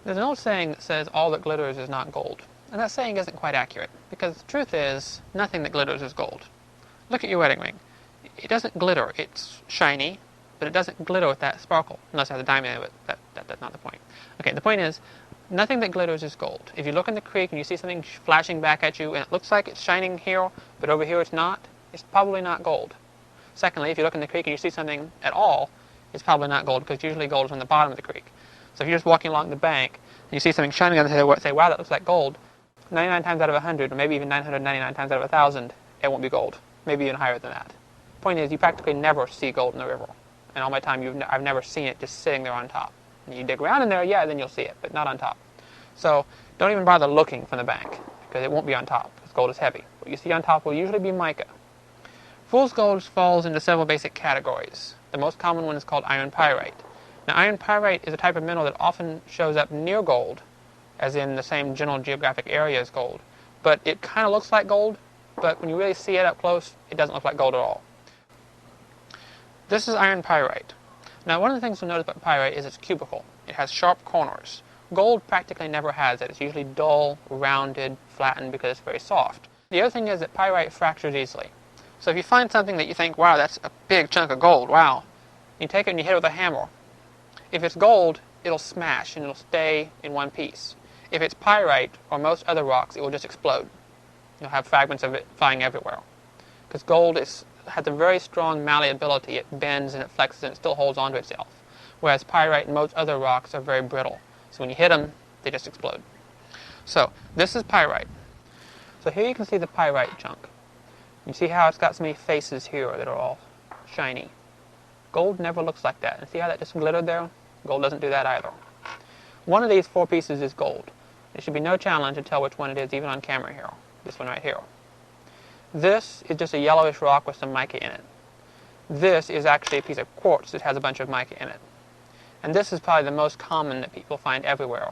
There's an old saying that says all that glitters is not gold. And that saying isn't quite accurate, because the truth is, nothing that glitters is gold. Look at your wedding ring. It doesn't glitter. It's shiny, but it doesn't glitter with that sparkle, unless it has a diamond in it. That's not the point. Okay, the point is, nothing that glitters is gold. If you look in the creek and you see something flashing back at you, and it looks like it's shining here, but over here it's not, it's probably not gold. Secondly, if you look in the creek and you see something at all, it's probably not gold, because usually gold is on the bottom of the creek. So if you're just walking along the bank, and you see something shining on the say, wow, that looks like gold, 99 times out of 100, or maybe even 999 times out of 1,000, it won't be gold. Maybe even higher than that. The point is, you practically never see gold in the river. And all my time, I've never seen it just sitting there on top. And you dig around in there, yeah, then you'll see it, but not on top. So don't even bother looking from the bank, because it won't be on top, because gold is heavy. What you see on top will usually be mica. Fool's gold falls into several basic categories. The most common one is called iron pyrite. Now, iron pyrite is a type of mineral that often shows up near gold, as in the same general geographic area as gold. But it kind of looks like gold, but when you really see it up close, it doesn't look like gold at all. This is iron pyrite. Now, one of the things to notice about pyrite is it's cubical. It has sharp corners. Gold practically never has it. It's usually dull, rounded, flattened, because it's very soft. The other thing is that pyrite fractures easily. So if you find something that you think, wow, that's a big chunk of gold, wow, you take it and you hit it with a hammer. If it's gold, it'll smash and it'll stay in one piece. If it's pyrite or most other rocks, it will just explode. You'll have fragments of it flying everywhere. Because gold has a very strong malleability. It bends and it flexes and it still holds onto itself. Whereas pyrite and most other rocks are very brittle. So when you hit them, they just explode. So this is pyrite. So here you can see the pyrite chunk. You see how it's got so many faces here that are all shiny. Gold never looks like that. And see how that just glittered there? Gold doesn't do that either. One of these 4 pieces is gold. It should be no challenge to tell which one it is, even on camera here. This one right here. This is just a yellowish rock with some mica in it. This is actually a piece of quartz that has a bunch of mica in it. And this is probably the most common that people find everywhere.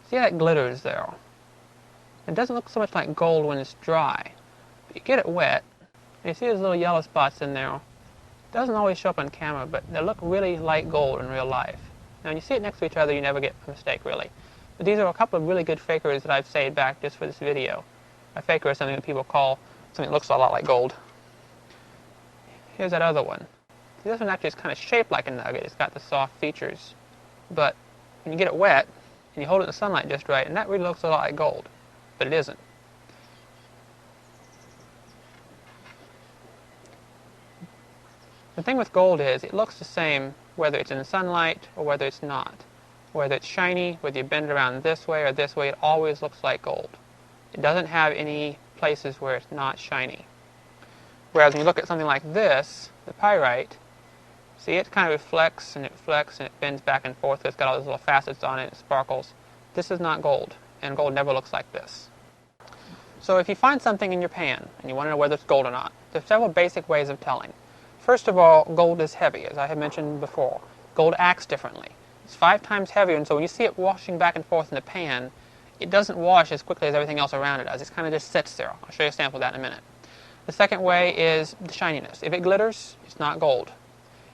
See how it glitters there? It doesn't look so much like gold when it's dry. But you get it wet, and you see those little yellow spots in there. It doesn't always show up on camera, but they look really like gold in real life. Now, when you see it next to each other, you never get a mistake, really. But these are a couple of really good fakers that I've saved back just for this video. A faker is something that people call something that looks a lot like gold. Here's that other one. See, this one actually is kind of shaped like a nugget. It's got the soft features. But when you get it wet, and you hold it in the sunlight just right, and that really looks a lot like gold. But it isn't. The thing with gold is, it looks the same whether it's in the sunlight or whether it's not. Whether it's shiny, whether you bend it around this way or this way, it always looks like gold. It doesn't have any places where it's not shiny. Whereas when you look at something like this, the pyrite, see, it kind of reflects and it bends back and forth. It's got all those little facets on it, it sparkles. This is not gold, and gold never looks like this. So if you find something in your pan and you want to know whether it's gold or not, there's several basic ways of telling. First of all, gold is heavy, as I had mentioned before. Gold acts differently. It's 5 times heavier, and so when you see it washing back and forth in the pan, it doesn't wash as quickly as everything else around it does. It kind of just sits there. I'll show you a sample of that in a minute. The second way is the shininess. If it glitters, it's not gold.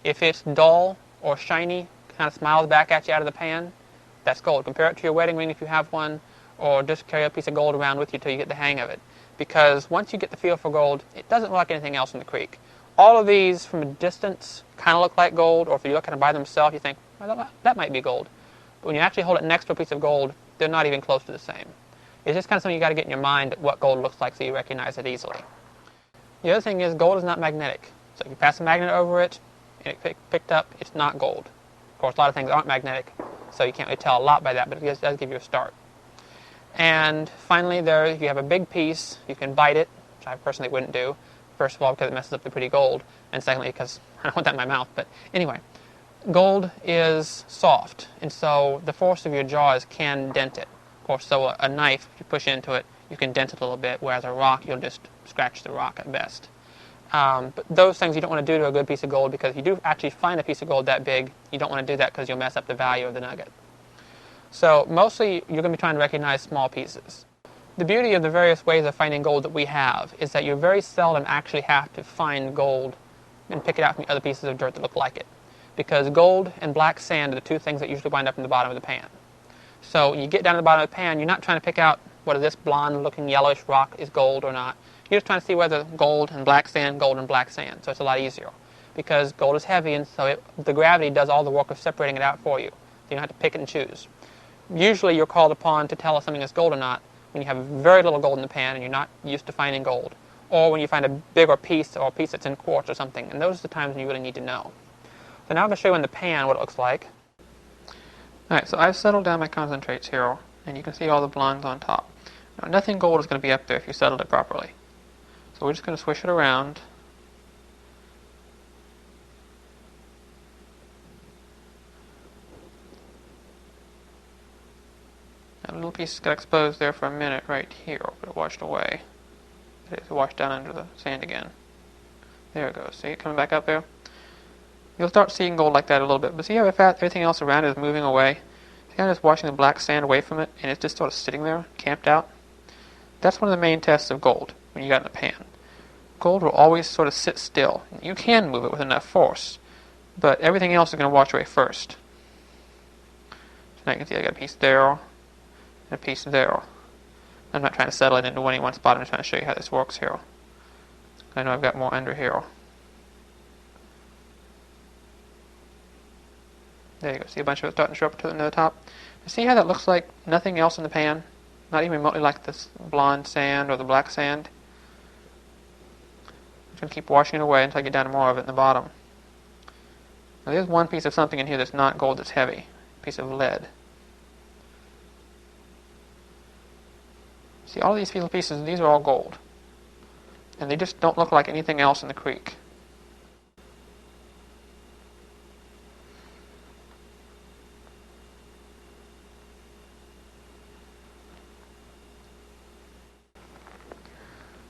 If it's dull or shiny, kind of smiles back at you out of the pan, that's gold. Compare it to your wedding ring if you have one, or just carry a piece of gold around with you till you get the hang of it. Because once you get the feel for gold, it doesn't look like anything else in the creek. All of these from a distance kind of look like gold, or if you look at them by themselves, you think, well, that might be gold. But when you actually hold it next to a piece of gold, they're not even close to the same. It's just kind of something you got to get in your mind what gold looks like so you recognize it easily. The other thing is gold is not magnetic. So if you pass a magnet over it and it picked up, it's not gold. Of course, a lot of things aren't magnetic, so you can't really tell a lot by that, but it does give you a start. And finally, if you have a big piece, you can bite it, which I personally wouldn't do. First of all, because it messes up the pretty gold, and secondly, because I don't want that in my mouth. But anyway, gold is soft, and so the force of your jaws can dent it. Of course, so a knife, if you push into it, you can dent it a little bit, whereas a rock, you'll just scratch the rock at best. But those things you don't want to do to a good piece of gold, because if you do actually find a piece of gold that big, you don't want to do that because you'll mess up the value of the nugget. So mostly, you're going to be trying to recognize small pieces. The beauty of the various ways of finding gold that we have is that you very seldom actually have to find gold and pick it out from the other pieces of dirt that look like it. because gold and black sand are the two things that usually wind up in the bottom of the pan. So when you get down to the bottom of the pan, you're not trying to pick out whether this blonde-looking yellowish rock is gold or not. You're just trying to see whether gold and black sand, So it's a lot easier because gold is heavy, and so the gravity does all the work of separating it out for you. So you don't have to pick it and choose. Usually you're called upon to tell us something is gold or not when you have very little gold in the pan and you're not used to finding gold, or when you find a bigger piece or a piece that's in quartz or something, and those are the times when you really need to know. So now I'm going to show you in the pan what it looks like. Alright, so I've settled down my concentrates here, and you can see all the blondes on top. Now, nothing gold is going to be up there if you settled it properly. So we're just going to swish it around. That little piece got exposed there for a minute right here, but it washed away. It washed down under the sand again. There it goes. See it coming back up there? You'll start seeing gold like that a little bit, but see how everything else around it is moving away? See how it's washing the black sand away from it, and it's just sort of sitting there, camped out? That's one of the main tests of gold when you got it in a pan. Gold will always sort of sit still. You can move it with enough force, but everything else is going to wash away first. So now you can see I got a piece there, and a piece there. I'm not trying to settle it into one spot, I'm just trying to show you how this works here. I know I've got more under here. There you go. See a bunch of it starting to show up to the top? See how that looks like nothing else in the pan? Not even remotely like this blonde sand or the black sand. I'm going to keep washing it away until I get down to more of it in the bottom. Now there's one piece of something in here that's not gold, that's heavy. A piece of lead. See, all of these little pieces, these are all gold. And they just don't look like anything else in the creek.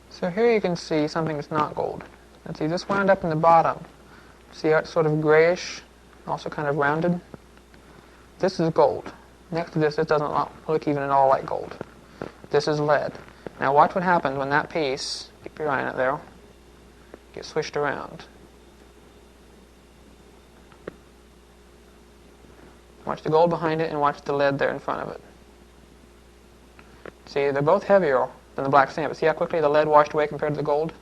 So here you can see something that's not gold. And see, this wound up in the bottom. See how it's sort of grayish, also kind of rounded? This is gold. Next to this, it doesn't look even at all like gold. This is lead. Now watch what happens when that piece, keep your eye on it there, gets swished around. Watch the gold behind it and watch the lead there in front of it. See, they're both heavier than the black sand, but see how quickly the lead washed away compared to the gold?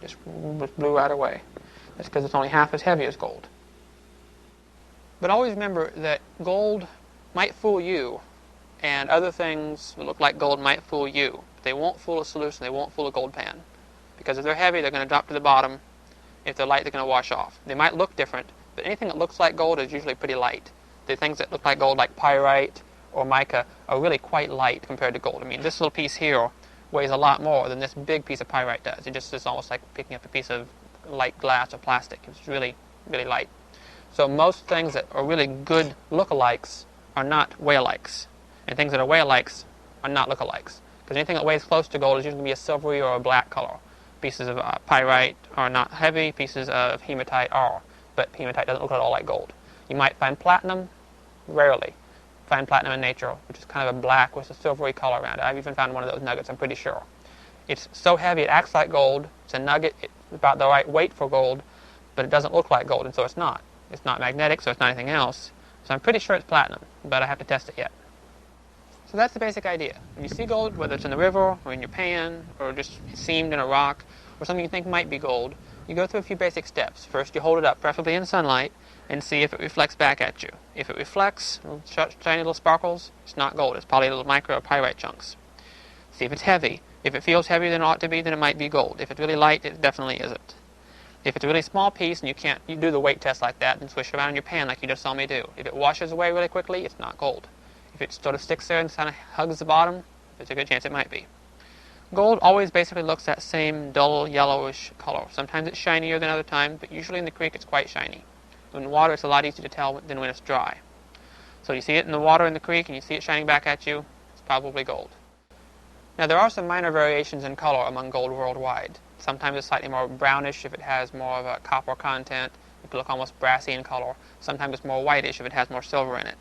Just blew right away. That's because it's only half as heavy as gold. But always remember that gold might fool you, and other things that look like gold might fool you. But they won't fool a solution, they won't fool a gold pan. Because if they're heavy, they're going to drop to the bottom. If they're light, they're going to wash off. They might look different, but anything that looks like gold is usually pretty light. The things that look like gold, like pyrite or mica, are really quite light compared to gold. I mean, this little piece here weighs a lot more than this big piece of pyrite does. It just is almost like picking up a piece of light glass or plastic. It's really, really light. So most things that are really good lookalikes are not weigh-alikes. And things that are weigh-alikes are not lookalikes. Because anything that weighs close to gold is usually going to be a silvery or a black color. Pieces of pyrite are not heavy, pieces of hematite are. But hematite doesn't look at all like gold. You might find platinum, rarely. Find platinum in nature, which is kind of a black with a silvery color around it. I've even found one of those nuggets, I'm pretty sure. It's so heavy it acts like gold. It's a nugget, it's about the right weight for gold, but it doesn't look like gold, and so it's not. It's not magnetic, so it's not anything else. So I'm pretty sure it's platinum, but I have to test it yet. So that's the basic idea. When you see gold, whether it's in the river, or in your pan, or just seamed in a rock, or something you think might be gold, you go through a few basic steps. First, you hold it up, preferably in sunlight, and see if it reflects back at you. If it reflects, shiny little sparkles, it's not gold. It's probably little micro pyrite chunks. See if it's heavy. If it feels heavier than it ought to be, then it might be gold. If it's really light, it definitely isn't. If it's a really small piece and you do the weight test like that, then swish it around in your pan like you just saw me do. If it washes away really quickly, it's not gold. If it sort of sticks there and kind of hugs the bottom, there's a good chance it might be. Gold always basically looks that same dull yellowish color. Sometimes it's shinier than other times, but usually in the creek it's quite shiny. In water, it's a lot easier to tell than when it's dry. So you see it in the water in the creek and you see it shining back at you, it's probably gold. Now there are some minor variations in color among gold worldwide. Sometimes it's slightly more brownish if it has more of a copper content. It can look almost brassy in color. Sometimes it's more whitish if it has more silver in it,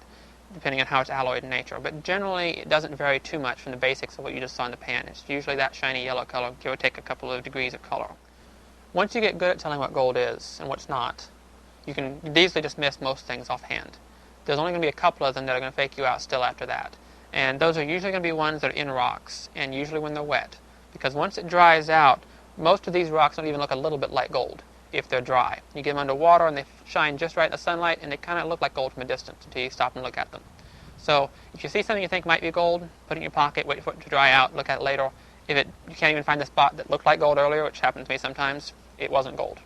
depending on how it's alloyed in nature. But generally, it doesn't vary too much from the basics of what you just saw in the pan. It's usually that shiny yellow color, give or take a couple of degrees of color. Once you get good at telling what gold is and what's not, You can easily dismiss most things offhand. There's only going to be a couple of them that are going to fake you out still after that. And those are usually going to be ones that are in rocks, and usually when they're wet. Because once it dries out, most of these rocks don't even look a little bit like gold if they're dry. You get them under water and they shine just right in the sunlight, and they kind of look like gold from a distance until you stop and look at them. So if you see something you think might be gold, put it in your pocket, wait for it to dry out, look at it later. If you can't even find the spot that looked like gold earlier, which happens to me sometimes, it wasn't gold.